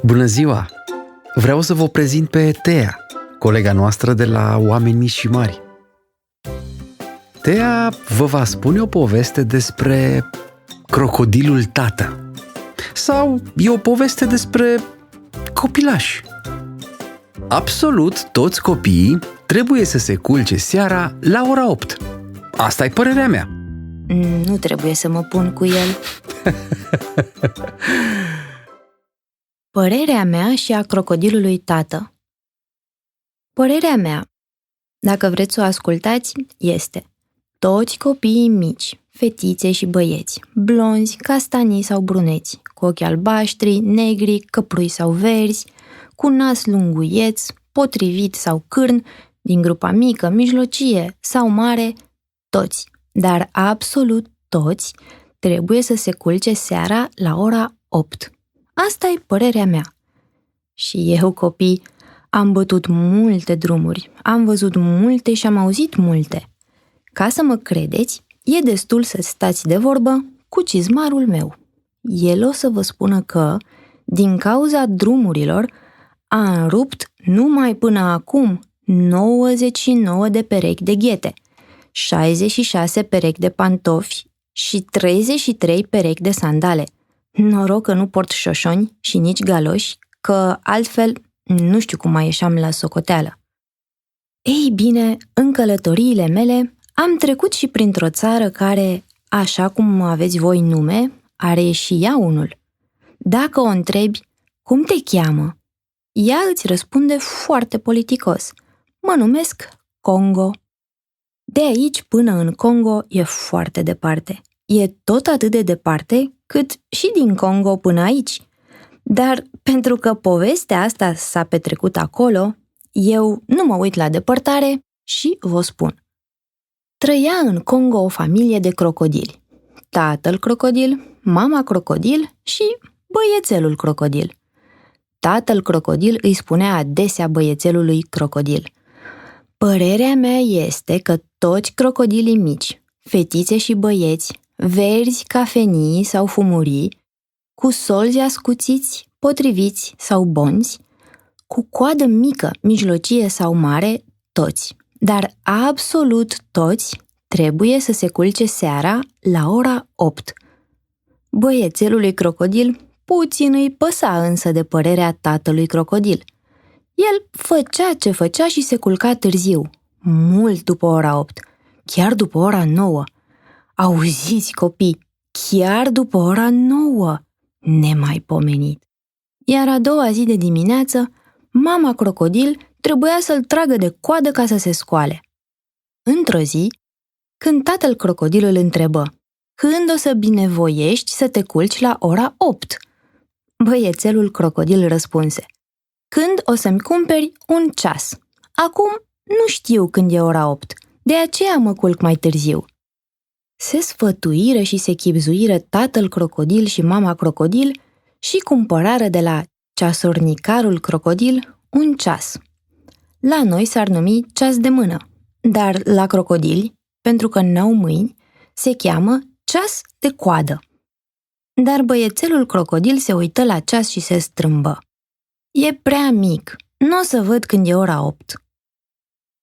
Bună ziua! Vreau să vă prezint pe Tea, colega noastră de la Oameni Mici și Mari. Tea vă va spune o poveste despre crocodilul tată. Sau e o poveste despre copilași. Absolut toți copiii trebuie să se culce seara la ora 8. Asta e părerea mea. Nu trebuie să mă pun cu el. Părerea mea și a crocodilului tată. Părerea mea, dacă vreți să o ascultați, este: toți copiii mici, fetițe și băieți, blonzi, castanii sau bruneți, cu ochi albaștri, negri, căprui sau verzi, cu nas lunguieț, potrivit sau cârn, din grupa mică, mijlocie sau mare, toți, dar absolut toți, trebuie să se culce seara la ora 8. Asta e părerea mea. Și eu, copii, am bătut multe drumuri, am văzut multe și am auzit multe. Ca să mă credeți, e destul să stați de vorbă cu cizmarul meu. El o să vă spună că, din cauza drumurilor, a înrupt numai până acum 99 de perechi de ghete, 66 perechi de pantofi și 33 perechi de sandale. Noroc că nu port șoșoni și nici galoși, că altfel nu știu cum mai ieșeam la socoteală. Ei bine, în călătoriile mele am trecut și printr-o țară care, așa cum aveți voi nume, are și ea unul. Dacă o întrebi, cum te cheamă? Ea îți răspunde foarte politicos: mă numesc Congo. De aici până în Congo e foarte departe. E tot atât de departe cât și din Congo până aici. Dar pentru că povestea asta s-a petrecut acolo, eu nu mă uit la depărtare și vă spun. Trăia în Congo o familie de crocodili. Tatăl crocodil, mama crocodil și băiețelul crocodil. Tatăl crocodil îi spunea adesea băiețelului crocodil: părerea mea este că toți crocodilii mici, fetițe și băieți, verzi, cafenii sau fumurii, cu solzi ascuțiți, potriviți sau bonzi, cu coadă mică, mijlocie sau mare, toți, dar absolut toți, trebuie să se culce seara la ora 8. Băiețelului crocodil puțin îi păsa însă de părerea tatălui crocodil. El făcea ce făcea și se culca târziu, mult după ora 8, chiar după ora 9. Auziți, copii, chiar după ora 9, nemaipomenit. Iar a doua zi de dimineață, mama crocodil trebuia să-l tragă de coadă ca să se scoale. Într-o zi, când tatăl crocodil îl întrebă: când o să binevoiești să te culci la ora 8? Băiețelul crocodil răspunse: când o să-mi cumperi un ceas. Acum nu știu când e ora 8, de aceea mă culc mai târziu. Se sfătuiră și se chibzuiră tatăl crocodil și mama crocodil și cumpărară de la ceasornicarul crocodil un ceas. La noi s-ar numi ceas de mână, dar la crocodili, pentru că n-au mâini, se cheamă ceas de coadă. Dar băiețelul crocodil se uită la ceas și se strâmbă. E prea mic, nu o să văd când e ora 8.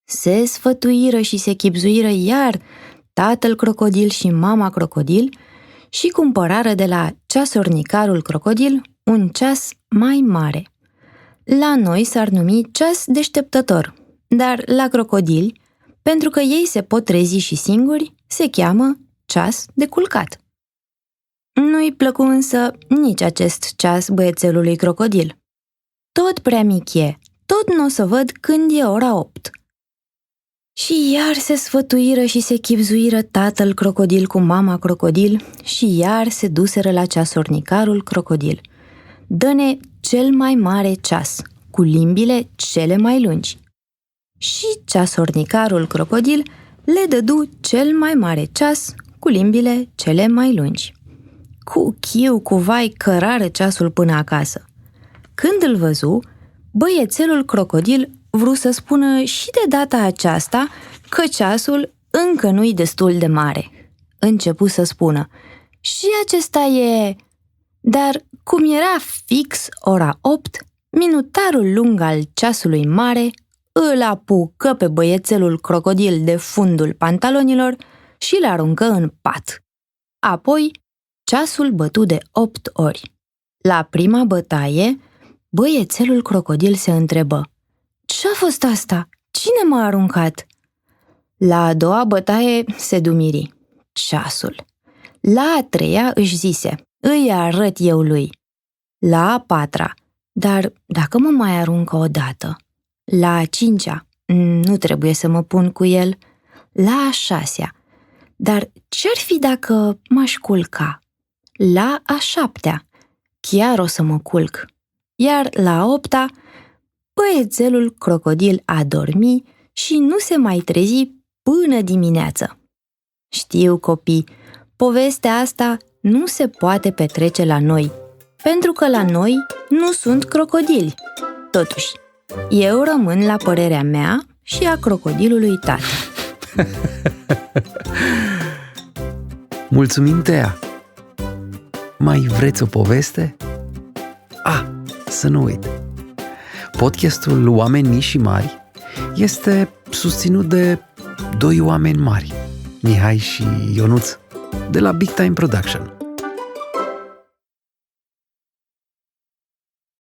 Se sfătuiră și se chibzuiră iar tatăl crocodil și mama crocodil și cumpărară de la ceasornicarul crocodil un ceas mai mare. La noi s-ar numi ceas deșteptător, dar la crocodili, pentru că ei se pot trezi și singuri, se cheamă ceas de culcat. Nu-i plăcu însă nici acest ceas băiețelului crocodil. Tot prea mic e, tot n-o să văd când e ora 8. Și iar se sfătuiră și se chibzuiră tatăl crocodil cu mama crocodil și iar se duseră la ceasornicarul crocodil. Dă-ne cel mai mare ceas, cu limbile cele mai lungi. Și ceasornicarul crocodil le dădu cel mai mare ceas, cu limbile cele mai lungi. Cu chiu, cu vai, cărară ceasul până acasă. Când îl văzu, băiețelul crocodil vrut să spună și de data aceasta că ceasul încă nu-i destul de mare. Începu să spună: și acesta e... Dar cum era fix ora 8, minutarul lung al ceasului mare îl apucă pe băiețelul crocodil de fundul pantalonilor și îl aruncă în pat. Apoi, ceasul bătu de 8 ori. La prima bătaie, băiețelul crocodil se întrebă: "Ce-a fost asta? Cine m-a aruncat?" La a doua bătaie se dumiri: "Ceasul." La a treia își zise: "Îi arăt eu lui." La a patra: "Dar dacă mă mai aruncă o dată?" La a cincea: "Nu trebuie să mă pun cu el." La a șasea: "Dar ce-ar fi dacă m-aș culca?" La a șaptea: "Chiar o să mă culc." Iar la a opta, băiețelul crocodil a dormit și nu se mai trezi până dimineață. Știu, copii, povestea asta nu se poate petrece la noi, pentru că la noi nu sunt crocodili. Totuși, eu rămân la părerea mea și a crocodilului tată. Mulțumim, Tea! Mai vreți o poveste? Să nu uit! Podcastul Oameni Mici și Mari este susținut de doi oameni mari, Mihai și Ionuț, de la Big Time Production.